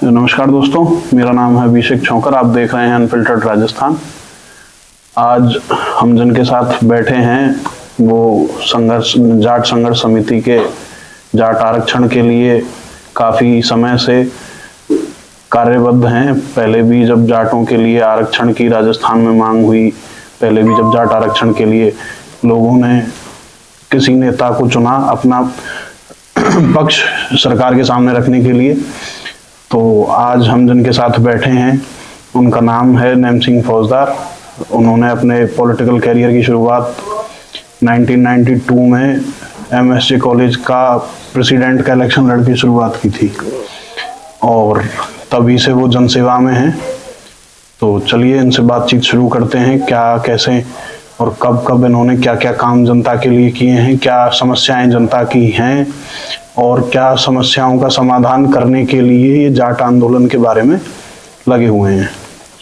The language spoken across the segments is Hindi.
नमस्कार दोस्तों, मेरा नाम है अभिषेक छौकर। आप देख रहे हैं अनफिल्टर्ड राजस्थान। आज हम जिनके साथ बैठे हैं वो जाट संघर्ष समिति के जाट आरक्षण के लिए काफ़ी समय से कार्यबद्ध हैं। पहले भी जब जाटों के लिए आरक्षण की राजस्थान में मांग हुई, पहले भी जब जाट आरक्षण के लिए लोगों ने किसी नेता को चुना अपना पक्ष सरकार के सामने रखने के लिए, तो आज हम जिनके साथ बैठे हैं उनका नाम है नैम सिंह फौजदार। उन्होंने अपने पॉलिटिकल कैरियर की शुरुआत 1992 में MSJ कॉलेज का प्रेसिडेंट का इलेक्शन लड़ के शुरुआत की थी और तभी से वो जनसेवा में हैं। तो चलिए इनसे बातचीत शुरू करते हैं, क्या कैसे और कब कब इन्होंने क्या क्या काम जनता के लिए किए हैं, क्या समस्याएं जनता की हैं और क्या समस्याओं का समाधान करने के लिए ये जाट आंदोलन के बारे में लगे हुए हैं।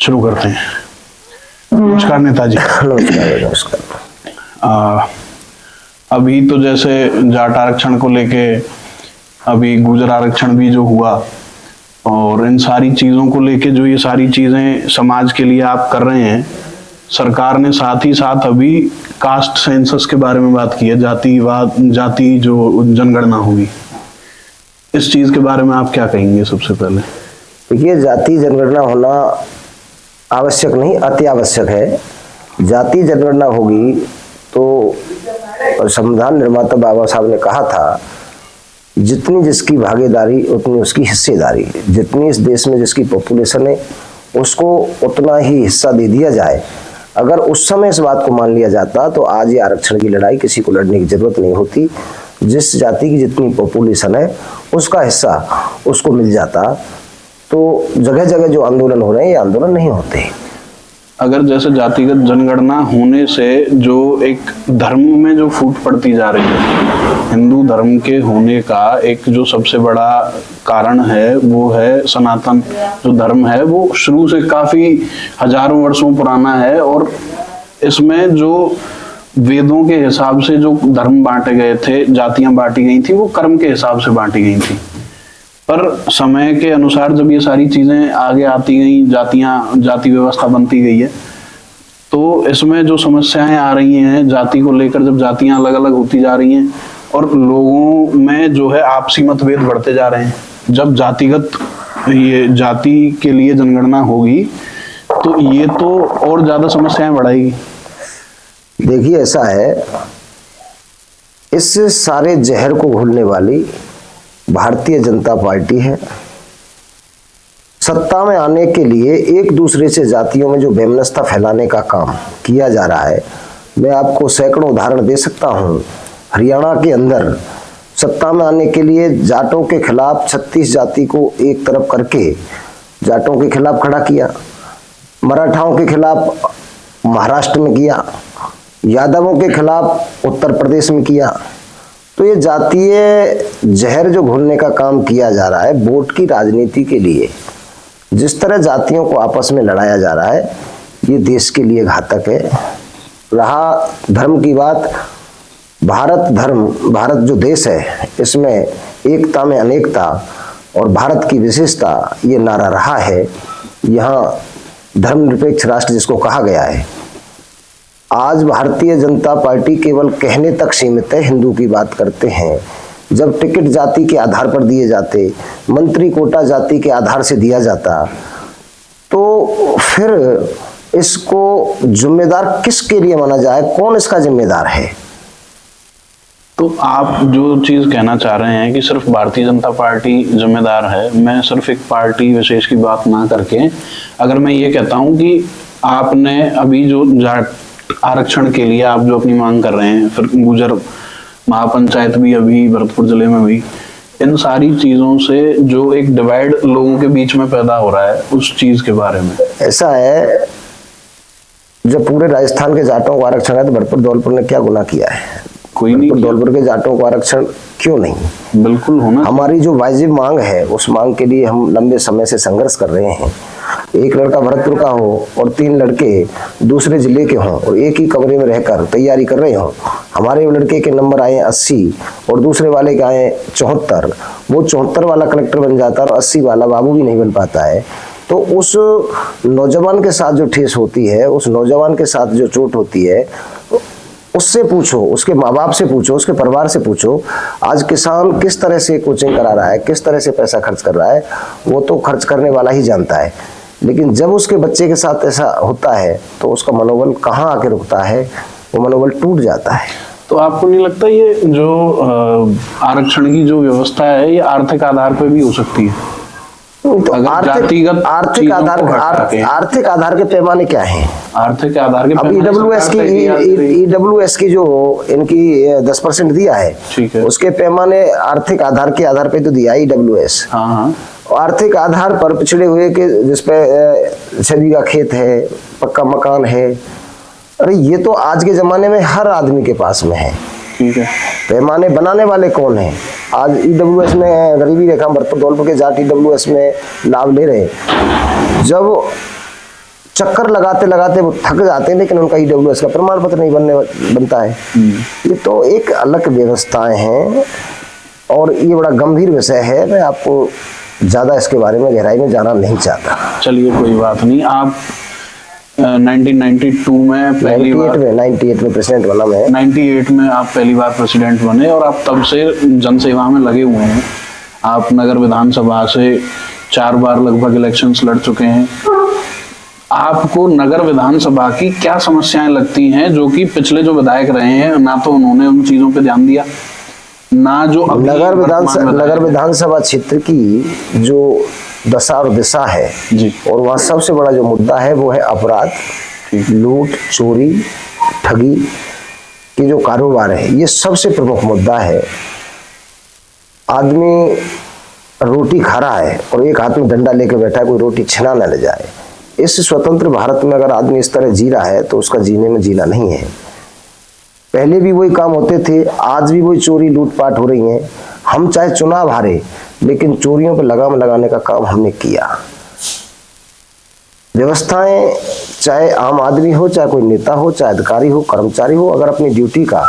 शुरू करते हैं। नमस्कार नेताजी। नमस्कार। अभी तो जैसे जाट आरक्षण को लेके अभी गुर्जर आरक्षण भी जो हुआ और इन सारी चीज़ों को लेके जो ये सारी चीज़ें समाज के लिए आप कर रहे हैं, सरकार ने साथ ही साथ अभी कास्ट सेंसस के बारे में बात की है, जाति जो जनगणना होगी। इस चीज के बारे में आप क्या कहेंगे? सबसे पहले देखिए, जाति जनगणना होना आवश्यक नहीं, अति आवश्यक है। जाति जनगणना होगी तो संविधान निर्माता बाबा साहब ने कहा था, जितनी जिसकी भागीदारी उतनी उसकी हिस्सेदारी। जितनी इस देश में जिसकी पॉपुलेशन है उसको उतना ही हिस्सा दे दिया जाए। अगर उस समय इस बात को मान लिया जाता तो आज ये आरक्षण की लड़ाई किसी को लड़ने की जरूरत नहीं होती। जिस जाति की जितनी पॉपुलेशन है उसका हिस्सा उसको मिल जाता तो जगह जगह जो आंदोलन हो रहे हैं ये आंदोलन नहीं होते। अगर जैसे जातिगत जनगणना होने से जो एक धर्म में जो फूट पड़ती जा रही है, हिंदू धर्म के होने का एक जो सबसे बड़ा कारण है वो है सनातन जो धर्म है, वो शुरू से काफी हजारों वर्षों पुराना है और इसमें जो वेदों के हिसाब से जो धर्म बांटे गए थे, जातियां बांटी गई थी, वो कर्म के हिसाब से बांटी गई थी। पर समय के अनुसार जब ये सारी चीजें आगे आती गई, जाति व्यवस्था बनती गई है, तो इसमें जो समस्याएं आ रही हैं जाति को लेकर, जब जातियां अलग अलग होती जा रही हैं और लोगों में जो है आपसी मतभेद बढ़ते जा रहे हैं, जब ये जाति के लिए जनगणना होगी तो ये तो और ज्यादा समस्याएं बढ़ाएगी। देखिए, ऐसा है, इस सारे जहर को घोलने वाली भारतीय जनता पार्टी है। सत्ता में आने के लिए एक दूसरे से जातियों में जो वैमनस्यता फैलाने का काम किया जा रहा है, मैं आपको सैकड़ों उदाहरण दे सकता हूं। हरियाणा के अंदर सत्ता में आने के लिए जाटों के खिलाफ 36 जाति को एक तरफ करके जाटों के खिलाफ खड़ा किया, मराठाओं के खिलाफ महाराष्ट्र में किया, यादवों के खिलाफ उत्तर प्रदेश में किया। तो ये जातीय जहर जो घोलने का काम किया जा रहा है वोट की राजनीति के लिए, जिस तरह जातियों को आपस में लड़ाया जा रहा है, ये देश के लिए घातक है। रहा धर्म की बात, भारत जो देश है इसमें एकता में अनेकता और भारत की विशेषता ये नारा रहा है। यहाँ धर्मनिरपेक्ष राष्ट्र जिसको कहा गया है, आज भारतीय जनता पार्टी केवल कहने तक सीमित है। हिंदू की बात करते हैं, जब टिकट जाति के आधार पर दिए जाते, मंत्री कोटा जाति के आधार से दिया जाता, तो फिर इसको जिम्मेदार किसके लिए माना जाए? कौन इसका जिम्मेदार है? तो आप जो चीज कहना चाह रहे हैं कि सिर्फ भारतीय जनता पार्टी जिम्मेदार है, मैं सिर्फ एक पार्टी विशेष की बात ना करके अगर मैं ये कहता हूं कि आपने अभी जो जाट आरक्षण के लिए आप जो अपनी मांग कर रहे हैं, फिर गुर्जर महापंचायत भी अभी भरतपुर जिले में हुई, इन सारी चीजों से जो एक डिवाइड लोगों के बीच में पैदा हो रहा है, उस चीज के बारे में ऐसा है, जब पूरे राजस्थान के जाटों को आरक्षण है तो भरतपुर धौलपुर ने क्या गुनाह किया है? कोई नहीं। धौलपुर के जाटों को आरक्षण क्यों नहीं? बिल्कुल होना। हमारी जो वाजिब मांग है उस मांग के लिए हम लंबे समय से संघर्ष कर रहे हैं। एक लड़का भरतपुर का हो और 3 लड़के दूसरे जिले के हों और एक ही कमरे में रहकर तैयारी कर रहे हों, हमारे लड़के के नंबर आए 80 और दूसरे वाले के आए 74, वो 74 वाला कलेक्टर बन जाता है और 80 वाला बाबू भी नहीं बन पाता है, तो उस नौजवान के साथ जो ठेस होती है, उस नौजवान के साथ जो चोट होती है, उससे पूछो, उसके माँ बाप से पूछो, उसके परिवार से पूछो। आज किसान किस तरह से कोचिंग करा रहा है, किस तरह से पैसा खर्च कर रहा है, वो तो खर्च करने वाला ही जानता है। लेकिन जब उसके बच्चे के साथ ऐसा होता है तो उसका मनोबल कहाँ आके रुकता है, वो मनोबल टूट जाता है। तो आपको नहीं लगता ये जो आरक्षण की जो व्यवस्था है ये आर्थिक आधार पर भी हो सकती है? तो आर्थिक आधार के पैमाने क्या हैं? आर्थिक आधार के अब ईडब्ल्यूएस की जो इनकी 10% दिया है, ठीक है, उसके पैमाने आर्थिक आधार के आधार पे तो दिया ईडब्ल्यूएस। हाँ। आर्थिक आधार पर पिछड़े हुए के जिसपे 6 बीघा खेत है, पक्का मकान है, अरे ये तो आज के जमाने में हर आदमी के पास में है। ठीक है, पैमाने बनाने वाले कौन हैं? आज ईडब्ल्यूएस में गरीबी रेखा भरतपुर धौलपुर के जाट ईडब्ल्यूएस में लाभ ले रहे हैं। जब चक्कर लगाते लगाते वो थक जाते हैं, लेकिन उनका ईडब्ल्यूएस का प्रमाण पत्र नहीं बनता है। ये तो एक अलग व्यवस्थाएं हैं और ये बड़ा गंभीर विषय है। मैं आपको ज्यादा इसके बारे में गहराई में जाना नहीं चाहता। चलिए कोई बात नहीं। आप 1992 में पहली बार 98 में प्रेसिडेंट बना मैं। 98 में आप पहली बार प्रेसिडेंट बने और आप तब से जनसेवा में लगे हुए हैं। आप नगर विधानसभा से 4 बार लगभग इलेक्शंस लड़ चुके हैं। आपको नगर विधानसभा की क्या समस्याएं लगती हैं जो कि पिछले जो विधायक रहे हैं ना तो उन्होंने उन चीजों पे ध्यान दिया, ना जो नगर विधानसभा क्षेत्र की जो दशा और दिशा है जी, और वहाँ सबसे बड़ा जो मुद्दा है वो है अपराध, लूट, चोरी, ठगी के जो कारोबार है, ये सबसे प्रमुख मुद्दा है। आदमी रोटी खा रहा है और एक हाथ में डंडा लेके बैठा है, कोई रोटी छिना न ले जाए। इस स्वतंत्र भारत में अगर आदमी इस तरह जी रहा है तो उसका जीने में जीना नहीं है। पहले भी वही काम होते थे, आज भी वही चोरी लूटपाट हो रही है। हम चाहे चुनाव हारे, लेकिन चोरियों पर लगाम लगाने का काम हमने किया। व्यवस्थाएं चाहे आम आदमी हो, चाहे कोई नेता हो, चाहे अधिकारी हो, कर्मचारी हो, अगर अपनी ड्यूटी का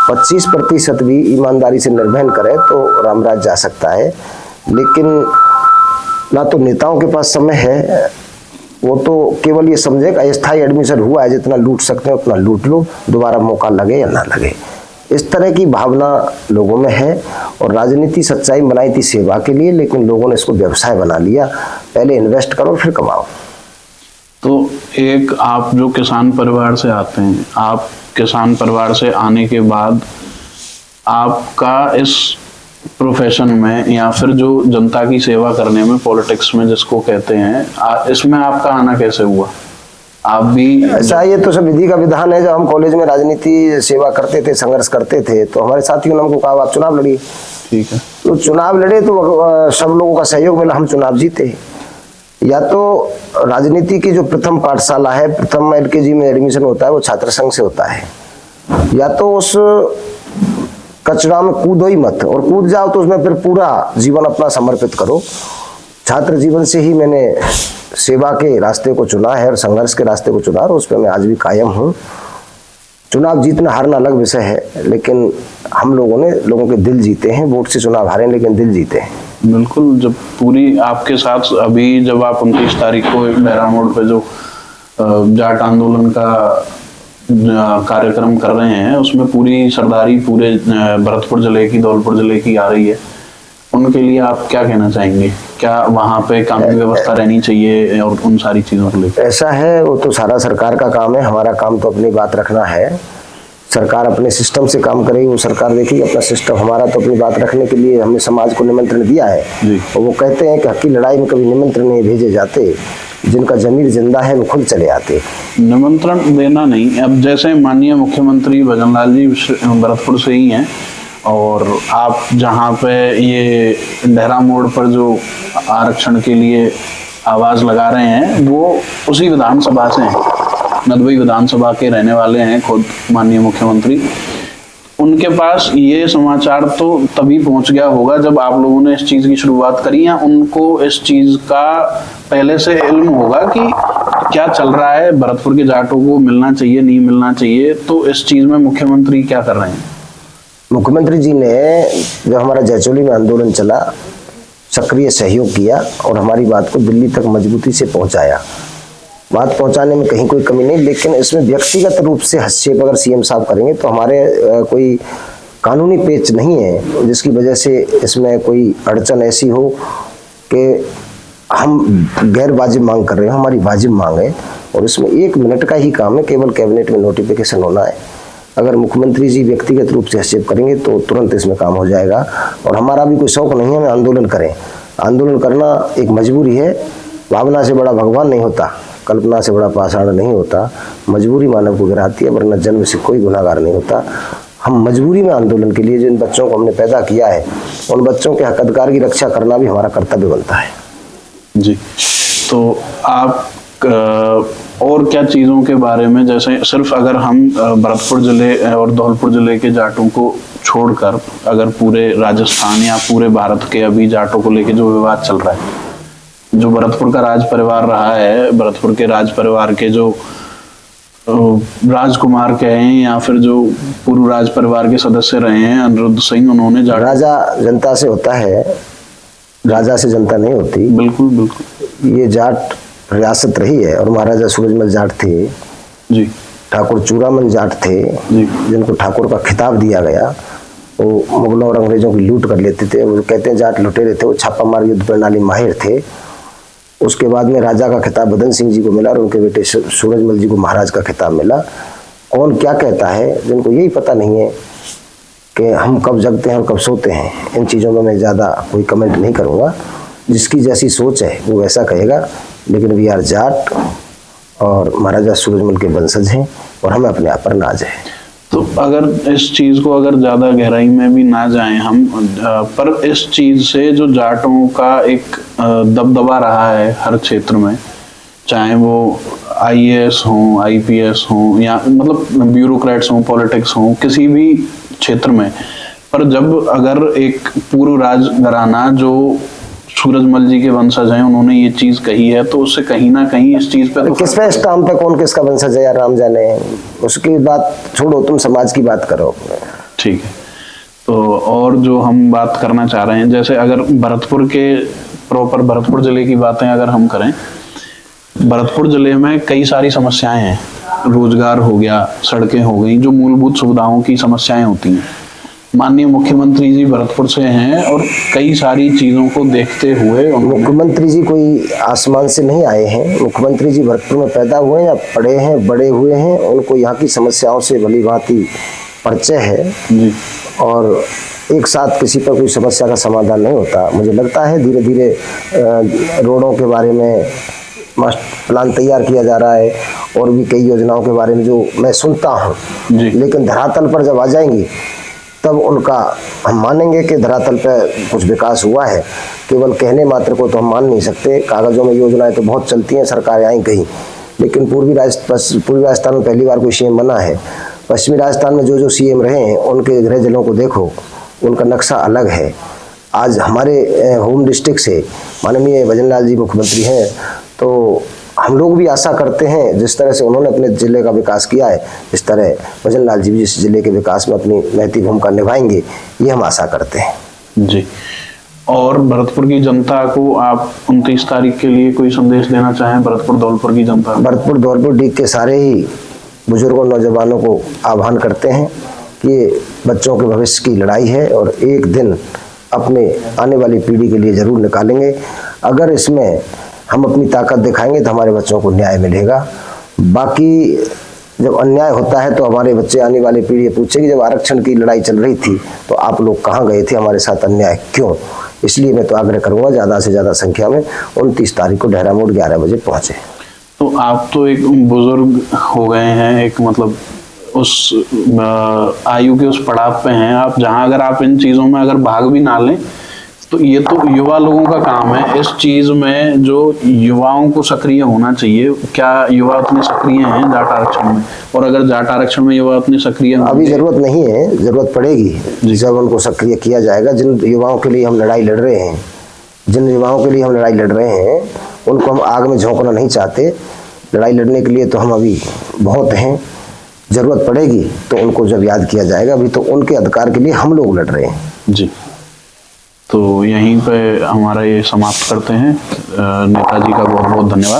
25% भी ईमानदारी से निर्वहन करे तो रामराज जा सकता है। लेकिन ना तो नेताओं के पास समय है, वो तो केवल ये समझे कि अस्थायी एडमिशन हुआ है, जितना लूट सकते हैं उतना लूट लो, दोबारा मौका लगे या ना लगे। इस तरह की भावना लोगों में है और राजनीति सच्चाई बनाई थी सेवा के लिए, लेकिन लोगों ने इसको व्यवसाय बना लिया। पहले इन्वेस्ट करो फिर कमाओ। तो एक आप जो किसान परिवार से आते हैं, आप किसान परिवार से आने के बाद आपका इस प्रोफेशन में या फिर जो जनता की सेवा करने में, पॉलिटिक्स में जिसको कहते हैं, इसमें आपका आना कैसे हुआ? आप भी ऐसा, ये तो सब विधि का विधान है। जब हम कॉलेज में राजनीति सेवा करते थे, संघर्ष करते थे, तो हमारे साथियों ने हमको कहा आप चुनाव लड़िए। ठीक है, तो चुनाव लड़े तो सब लोगों का सहयोग मिला, हम चुनाव जीते। या तो राजनीति की जो प्रथम पाठशाला है, प्रथम LKG में एडमिशन होता है, वो छात्र संघ से होता है। या तो उस कचरा में कूदो ही मत, और कूद जाओ तो उसमें फिर पूरा जीवन अपना समर्पित करो। छात्र जीवन से ही मैंने सेवा के रास्ते को चुना है और संघर्ष के रास्ते को चुना, और उस पर मैं आज भी कायम हूँ। चुनाव जीतना हारना अलग विषय है, लेकिन हम लोगों ने लोगों के दिल जीते हैं। वोट से चुनाव हारे लेकिन दिल जीते हैं। बिल्कुल। जब पूरी आपके साथ अभी जब आप 29 तारीख को बहरा मोड़ पे जो जाट आंदोलन का कार्यक्रम कर रहे हैं, उसमें पूरी सरदारी पूरे भरतपुर जिले की, धौलपुर जिले की आ रही है, उनके लिए आप क्या कहना चाहेंगे? क्या वहाँ पे कानूनी व्यवस्था रहनी चाहिए और उन सारी चीजों को लेकर? ऐसा है, वो तो सारा सरकार का काम है। हमारा काम तो अपनी बात रखना है। सरकार अपने सिस्टम से काम करेगी, वो सरकार देखेगी अपना सिस्टम। हमारा तो अपनी बात रखने के लिए हमने समाज को निमंत्रण दिया है। और वो कहते हैं कि हक की लड़ाई में कभी निमंत्रण नहीं भेजे जाते, जिनका जमीर जिंदा है वो खुद चले आते। निमंत्रण देना नहीं। अब जैसे माननीय मुख्यमंत्री भजनलाल जी भरतपुर से ही हैं, और आप जहाँ पे ये बहरा मोड़ पर जो आरक्षण के लिए आवाज लगा रहे हैं, वो उसी विधानसभा से हैं, नदबई विधानसभा के रहने वाले हैं खुद माननीय मुख्यमंत्री। उनके पास ये समाचार तो तभी पहुंच गया होगा जब आप लोगों ने इस चीज की शुरुआत करी, या उनको इस चीज का पहले से इल्म होगा कि क्या चल रहा है, भरतपुर के जाटों को मिलना चाहिए नहीं मिलना चाहिए, तो इस चीज में मुख्यमंत्री क्या कर रहे हैं? मुख्यमंत्री जी ने जो हमारा जयचोली में आंदोलन चला, सक्रिय सहयोग किया और हमारी बात को दिल्ली तक मजबूती से पहुंचाया। बात पहुंचाने में कहीं कोई कमी नहीं, लेकिन इसमें व्यक्तिगत रूप से हस्तक्षेप अगर सीएम साहब करेंगे तो हमारे कोई कानूनी पेच नहीं है जिसकी वजह से इसमें कोई अड़चन ऐसी हो कि हम गैर वाजिब मांग कर रहे हो। हमारी वाजिब मांग है और इसमें 1 मिनट का ही काम है, केवल कैबिनेट में नोटिफिकेशन होना है। अगर मुख्यमंत्री जी व्यक्तिगत रूप से हस्तक्षेप करेंगे तो तुरंत इसमें काम हो जाएगा। और हमारा भी कोई शौक नहीं है हम आंदोलन करें। आंदोलन करना एक मजबूरी है। भावना से बड़ा भगवान नहीं होता, कल्पना से बड़ा पाषाण नहीं होता। मजबूरी मानव को गिराती है, वरना जन्म से कोई गुनाहगार नहीं होता। हम मजबूरी में आंदोलन के लिए जिन बच्चों को हमने पैदा किया है, उन बच्चों के हक अधिकार की रक्षा करना भी हमारा कर्तव्य बनता है। जी, तो आप और क्या चीज़ों के बारे में, जैसे सिर्फ अगर हम भरतपुर जिले और धौलपुर जिले के जाटों को छोड़कर अगर पूरे राजस्थान या पूरे भारत के अभी जाटों को लेके जो विवाद चल रहा है, जो भरतपुर का राज परिवार रहा है, भरतपुर के राज परिवार के जो राजकुमार कहें या फिर जो पूर्व राज परिवार के सदस्य रहे हैं, अनिरुद्ध सिंह, उन्होंने राजा जनता से होता है, राजा से जनता नहीं होती। बिल्कुल बिल्कुल। ये जाट रियासत रही है और महाराजा सूरजमल जाट थे जी, ठाकुर चूड़ामन जाट थे जी, जिनको ठाकुर का खिताब दिया गया। वो मुगलों और अंग्रेजों की लूट कर लेते थे। वो कहते हैं जाट लुटेरे थे, वो छापामार युद्ध प्रणाली माहिर थे। उसके बाद में राजा का खिताब बदन सिंह जी को मिला और उनके बेटे सूरजमल जी को महाराज का खिताब मिला। कौन क्या कहता है, जिनको यही पता नहीं है कि हम कब जगते हैं और कब सोते हैं, इन चीज़ों में मैं ज़्यादा कोई कमेंट नहीं करूँगा। जिसकी जैसी सोच है वो वैसा कहेगा, लेकिन वी आर जाट और महाराजा सूरजमल के वंशज हैं और हमें अपने आप पर नाज है। तो अगर इस चीज को अगर ज्यादा गहराई में भी ना जाएं हम, पर इस चीज से जो जाटों का एक दबदबा रहा है हर क्षेत्र में, चाहे वो आईएएस हो, आईपीएस हो, या मतलब ब्यूरोक्रेट्स हो, पॉलिटिक्स हो, किसी भी क्षेत्र में, पर जब अगर एक पूर्व राजघराना जो सूरजमल जी के वंशज हैं उन्होंने ये चीज कही है, तो उससे कहीं ना कहीं इस चीज पे तो किस पे स्टाम्प पे कौन किसका वंशज है यार, राम जाने। उसकी बात छोड़ो, तुम समाज की बात करो। ठीक है। तो और जो हम बात करना चाह रहे हैं, जैसे अगर भरतपुर के प्रॉपर भरतपुर जिले की बातें अगर हम करें, भरतपुर जिले में कई सारी समस्याएं हैं। रोजगार हो गया, सड़कें हो गई, जो मूलभूत सुविधाओं की समस्याएं होती हैं। माननीय मुख्यमंत्री जी भरतपुर से हैं और कई सारी चीजों को देखते हुए मुख्यमंत्री जी कोई आसमान से नहीं आए हैं। मुख्यमंत्री जी भरतपुर में पैदा हुए हैं या पढ़े हैं, बड़े हुए हैं। उनको यहाँ की समस्याओं से भली भांति परिचय है जी। और एक साथ किसी पर कोई समस्या का समाधान नहीं होता। मुझे लगता है धीरे धीरे रोडों के बारे में मास्टर प्लान तैयार किया जा रहा है और भी कई योजनाओं के बारे में जो मैं सुनता हूँ, लेकिन धरातल पर जब आ जाएंगी तब उनका हम मानेंगे कि धरातल पर कुछ विकास हुआ है। केवल कहने मात्र को तो हम मान नहीं सकते। कागजों में योजनाएं तो बहुत चलती हैं, सरकारें आई कहीं, लेकिन पूर्वी राजस्थान में पहली बार कोई सीएम बना है। पश्चिमी राजस्थान में जो सीएम रहे हैं उनके गृह जिलों को देखो, उनका नक्शा अलग है। आज हमारे होम डिस्ट्रिक्ट से माननीय भजनलाल जी मुख्यमंत्री हैं, तो हम लोग भी आशा करते हैं जिस तरह से उन्होंने अपने जिले का विकास किया है, इस तरह भजनलाल जी भी इस जिले के विकास में अपनी नैतिक भूमिका निभाएंगे, ये हम आशा करते हैं जी। और भरतपुर की जनता को आप 29 तारीख के लिए कोई संदेश देना चाहें? भरतपुर धौलपुर की जनता, भरतपुर धौलपुर डीग के सारे ही बुजुर्गों नौजवानों को आह्वान करते हैं कि बच्चों के भविष्य की लड़ाई है और एक दिन अपने आने वाली पीढ़ी के लिए जरूर निकालेंगे। अगर इसमें हम अपनी ताकत दिखाएंगे तो हमारे बच्चों को न्याय मिलेगा। बाकी जब अन्याय होता है तो हमारे बच्चे, आने वाली पीढ़ी पूछेगी जब आरक्षण की लड़ाई चल रही थी तो आप लोग कहाँ गए थे, हमारे साथ अन्याय क्यों। इसलिए मैं तो आग्रह करूंगा ज़्यादा से ज़्यादा संख्या में 29 तारीख को डेहरा मोड़ 11 बजे पहुँचे। तो आप तो एक बुजुर्ग हो गए हैं, एक मतलब उस आयु के उस पड़ाव पे हैं आप, जहाँ अगर आप इन चीज़ों में अगर भाग भी ना लें तो ये तो युवा लोगों का काम है। इस चीज में जो युवाओं को सक्रिय होना चाहिए, क्या युवा उतने सक्रिय हैं जाट आरक्षण में? और अगर जाट आरक्षण में युवा उतने सक्रिय अभी जरूरत नहीं है, जरूरत पड़ेगी जब उनको सक्रिय किया जाएगा। जिन युवाओं के लिए हम लड़ाई लड़ रहे हैं, उनको हम आग में झोंकना नहीं चाहते। लड़ाई लड़ने के लिए तो हम अभी बहुत हैं, जरूरत पड़ेगी तो उनको जब याद किया जाएगा। अभी तो उनके अधिकार के लिए हम लोग लड़ रहे हैं। जी, तो यहीं पे हमारा ये समाप्त करते हैं। नेताजी का बहुत बहुत धन्यवाद।